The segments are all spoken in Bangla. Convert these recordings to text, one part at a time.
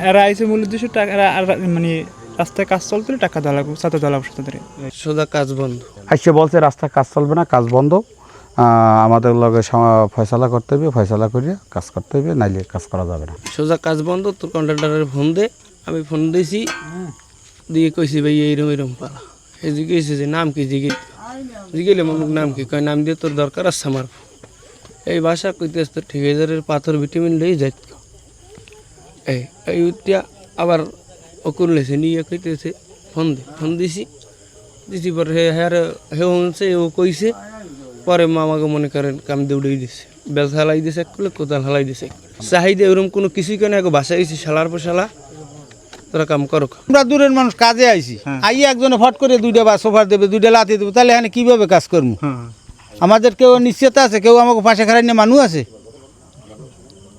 এরা আইসে মূল উদ্দেশ্য টাকা মানে রাস্তায় কাজ চলতে টাকা দেওয়া লাগবে, সাথে দেওয়া লাগবে তাদের সোজা কাজ বন্ধ। আইসে বলছে রাস্তায় কাজ চলবে না, কাজ বন্ধ, আমাদের লগে ফয়সালা করতে হবে, ফয়সালা করিয়া কাজ করতে হবে, নাইলে কাজ করা যাবে না। সোজা কাজ বন্ধ, তোর কন্ট্রাক্টরের ফোন দে। আমি ফোন দিয়েছি, দিয়ে কইছি ভাই এইরকম এরকম পালা। এই জিজ্ঞেস যে নাম কি, জিগেলে মানুষ নাম কি, কয় নাম দিয়ে তোর দরকার আছে আমার। এই ভাষা কইতেছ তো ঠিকাদারের পাথর ভিটামিন লই যাইত। এই উঠিয়া আবার অকুর লেছে নিয়ে কইতেছে ফোন দিছি পরে হে হচ্ছে ও কইছে। পরে মামাকে মনে করেন কাম দৌড়েই দিছে, বেল হালাই দিছে এক করলে, কোদাল হালাই দিছে। চাহিদা ওরকম কোনো কিছুই কেন এক বাসায় গেছি শালার পর শালা তোরা কাম করো। আমরা দূরের মানুষ কাজে আইছি, আইয়ে একজনে ফট করে দুইটা বা সোফার দেবে, দুইটা লাথি দেবে, তাহলে এখানে কীভাবে কাজ করবো? আমাদের কেউ নিশ্চয়তা আছে, কেউ আমাকে পাশে খারাই নিয়ে মানুষ আছে।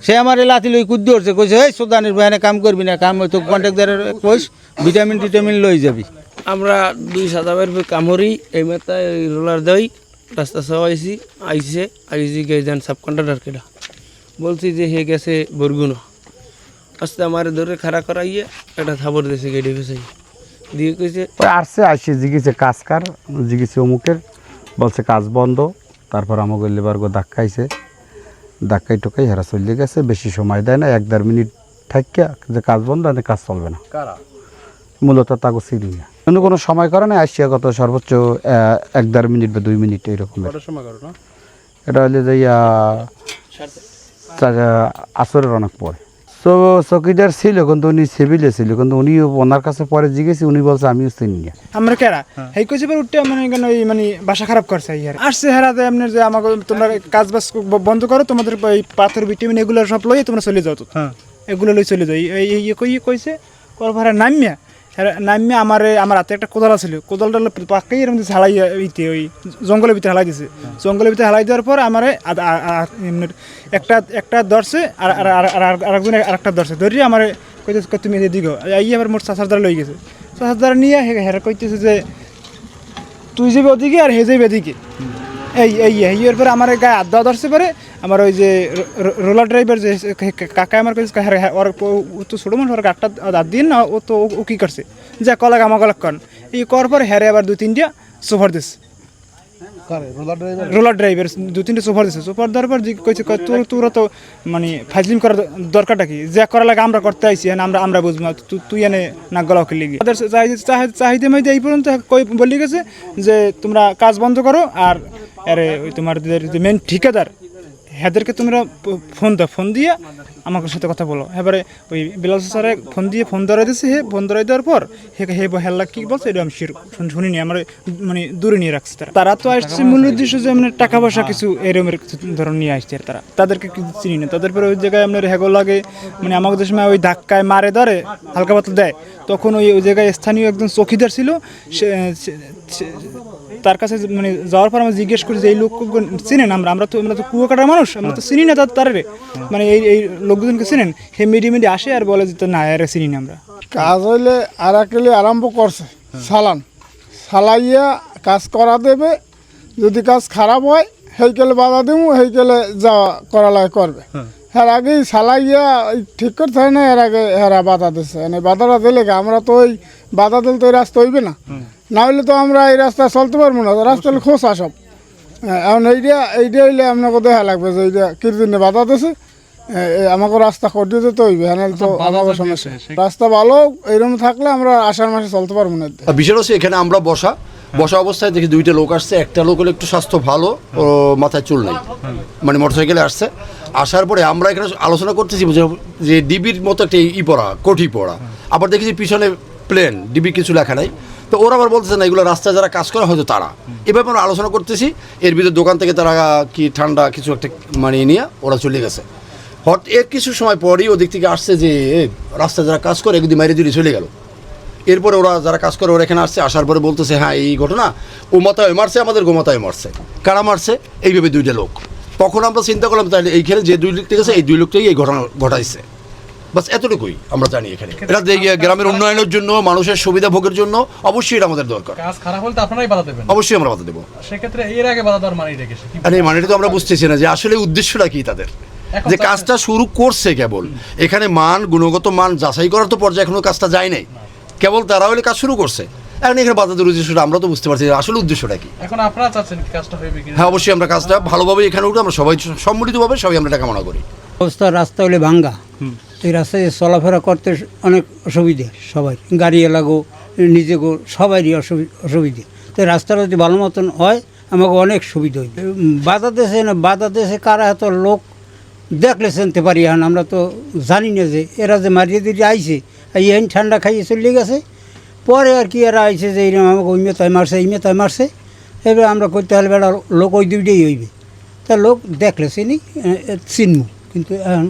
সে আমার লাথি লই কুদ্দি উঠছে, কইছে এই সোদানির এখানে কাম করবি না, কাম হয়তো কন্ট্রাক্টরের কইস ভিটামিন টিটামিন লই যাবি। আমরা 2 সাদাবের কামড়ি এই মাথায় রোলার দেই, রাস্তা সব আইসি গেছেন সাব কন্ট্রাক্টর কেটা বলছি যে হে গেছে বরগুনা। আস্তে আমার ধরে খাড়া করাইয়ে একটা থাবর দিয়েছে গেডে ফেসে দিয়ে কইছে আসছে আসছে জিগেছে কাজ কার, জিগেছে অমুকের, বলছে কাজ বন্ধ। তারপর আমাকে লেবার ধাক্কাইছে, ধাক্কাই টোকাই হেরা চলে গেছে। বেশি সময় দেয় না, 1-1.5 মিনিট থাকিয়া যে কাজ বন্ধ, কাজ চলবে না। মূলত তাকে চিনি না, কিন্তু কোনো সময় করে না। আসছে কত সর্বোচ্চ 1-1.5 মিনিট বা 2 মিনিট এইরকম। এটা হলে যে আসরের অনেক পরে চকিদার ছিল, কিন্তু উনি সিভিলে ছিল, কিন্তু উনি ওনার কাছে পরে জিজ্ঞেসি, উনি বলছে আমিও চিনি না। আমরা কেরা এই কইছে পর উঠতে মানে কেন ওই মানে বাসা খারাপ করছে ইয়ার আসছে হেরাতে আপনার যে আমাকে তোমরা কাজ বাস বন্ধ করো, তোমাদের এই পাথর ভিটামিন এগুলো সব লই তোমরা চলে যাও। তো এগুলো লই চলে যাই এই কইছে করভারে নামিয়া আমার হাতে একটা কোদাল ছিল, কোদালটা পাকাই এরকম ঝালাই ইতে ওই জঙ্গলের ভিতরে হালাই দিছে। জঙ্গলের ভিতরে হালাই দেওয়ার পর আমার একটা ধরছে আর আরেকজন আরেকটা ধরছে, ধরিয়ে আমার কইতেছে তুমি এদিকে এই আবার মোট 4 দ্বারা লই গেছে। 4 দ্বারা নিয়ে হেরা কইতেছে যে তুই যাবি ওদিকে আর হে যাবি এদিকে। এর পরে আমার গায়ে হাত দেওয়া ধরছে পরে আমার ওই যে রোলার ড্রাইভার যে কাকা আমার কাছে ওর তো ছোটো মানুষ, ওর গাটটা হাত দিন না, ও কী করছে যা কলাক আমার কলাক কন এই করার পর হেরে আবার 2-3টা সোফার দিচ্ছে। রোলার ড্রাইভার 2-3টা সোফার দিচ্ছে। সোফার দেওয়ার পর কইছে তোরা তো মানে ফাইজলিম করার দরকারটা কি, যা করা লাগে আমরা করতে আইছি, আমরা বুঝবো, তুই এনে নাক গলা খেলে গিয়ে চাহিদা মাইতে এই পর্যন্ত বলে গেছে যে তোমরা কাজ বন্ধ করো। আর আরে ওই তোমাদের যে মেন ঠিকাদার হেদেরকে তোমরা ফোন দিয়ে আমার সাথে কথা বলো। এবারে ওই বিলাল স্যারে ফোন ধরাই দিয়েছে। ফোন ধরাই দেওয়ার পর হেল্লা কী বলছে এটা আমি শুনিনি, আমার মানে দূরে নিয়ে রাখছে। তারা তো আসছে মূল উদ্দেশ্য যে মানে টাকা পয়সা কিছু এরমের ধরন নিয়ে আসছে। তাদেরকে কিছু চিনি না। তাদের পরে ওই জায়গায় আপনার হেগো লাগে মানে আমাদের সময় ওই ধাক্কায় মারে ধরে হালকা পাতলা দেয়, তখন ওই জায়গায় স্থানীয় একজন চৌকিদার ছিল। তার কাছে মানে যাওয়ার পর আমরা জিজ্ঞেস করি যে এই লোক চিনেন? আমরা তো কুয়াকাটার মানুষ, আমরা তো চিনি না তারে মানে এই লোকজনকে চিনেন? হে মিডিয়ে আসে আর বলে যে না এরা চিনি না আমরা। কাজ হইলে আর একলে আরম্ভ করছে সালাইয়া কাজ করা দেবে। যদি কাজ খারাপ হয় সেইকেলে বাধা দেবো, সেইকেলে যাওয়া করালাই করবে। এর আগেই সালাইয়া ঠিক করতে হয় না, এর আগে হেরা বাধা দিচ্ছে। মানে বাধাটা দিলে আমরা তো ওই বাধা দিলে তো এই রাস্তা হইবে না, না হইলে তো আমরা এই রাস্তা চলতে পারবো না। রাস্তা হলে খোঁচা সব। এখন এইটা হইলে আপনাকে দেখা লাগবে যে এইটা কীর্তিনে বাধা দিচ্ছে, আমাকে রাস্তা করে দিতে হইবে। হ্যাঁ তো আমাকে সমস্যা। রাস্তা ভালো এইরকম থাকলে আমরা আষাঢ় মাসে চলতে পারবো না। বিষয় হচ্ছে এখানে আমরা বসা অবস্থায় দেখি 2টা লোক আসছে। একটা লোক হলো একটু স্বাস্থ্য ভালো, ও মাথায় চুল নেই, মানে মোটরসাইকেলে আসছে। আসার পরে আমরা এখানে আলোচনা করতেছি যে ডিবির মতো একটা পড়া কোঠি পড়া, আবার দেখি যে পিছনে প্লেন ডিবি কিছু লেখা নাই। তো ওরা আবার বলতেছে না এগুলো রাস্তায় যারা কাজ করে হয়তো তারা। এভাবে আমরা আলোচনা করতেছি। এর ভিতরে দোকান থেকে তারা কি ঠান্ডা কিছু একটা মানে নিয়ে ওরা চলে গেছে। এর কিছু সময় পরই ওদিক থেকে আসছে যে রাস্তায় যারা কাজ করে একদিন মাইরে দিয়ে চলে গেল। এরপরে ওরা যারা কাজ করে ওরা এখানে আসছে, আসার পরে বলতেছে হ্যাঁ এই ঘটনা ও মাথায় মারছে, আমাদের গোমাতায় মারছে। কারা মারছে? এইভাবে 2টা লোক। তখন আমরা চিন্তা করলাম তাহলে এইখানে যে 2 লোক গেছে এই 2 লোকটাই এই ঘটনা ঘটাইছে। বাস এতটুকুই আমরা জানি। এখানে এটা গ্রামের উন্নয়নের জন্য, মানুষের সুবিধা ভোগের জন্য অবশ্যই এটা আমাদের দরকার। কাজ খারাপ হলে তো আপনারাই বাধা দেবেন? অবশ্যই আমরা বাধা দেবো। সেক্ষেত্রে এর আগে বাধা দেওয়ার মানেই রেখেছে এই মানেটা তো আমরা বুঝতেছি না যে আসলে উদ্দেশ্যটা কি তাদের। যে কাজটা শুরু করছে কেবল, এখানে মান গুণগত মান যাচাই করার তো পর্যায়ে এখনো কাজটা যায় নাই, কেবল তারা হলে কাজ শুরু করছে। এখন এখানে বাধা দেওয়ার উদ্দেশ্যটা আমরা তো বুঝতে পারছি আসলে উদ্দেশ্যটা কি। এখন আপনারা চাচ্ছেন কি কাজটা হবে কিনা? হ্যাঁ, অবশ্যই আমরা কাজটা ভালোভাবে এখানে উঠে আমরা সবাই সম্মিলিতভাবে সবাই আমরা এটা কামনা করি। অবস্থা রাস্তা হলে ভাঙ্গা, এই রাস্তায় চলাফেরা করতে অনেক অসুবিধে, সবাই গাড়ি এলাগো নিজেগো সবারই অসুবিধে। তো রাস্তাটা যদি ভালো মতন হয় আমাকে অনেক সুবিধা হইবে। বাধা দেশে কারা এত লোক দেখলে চিনতে পারি, এখন আমরা তো জানি না যে এরা যে মারিয়ে দিয়ে আইছে, এই ঠান্ডা খাইয়ে চলে গেছে, পরে আর কি এরা আইছে যে এইরকম আমাকে ওই মেতায় মারছে এই মেতায় মারছে, এবার আমরা করতে হলে বেড়া লোক ওই দুইটাই হইবে, তা লোক দেখলে চিনি চিনবো, কিন্তু এখন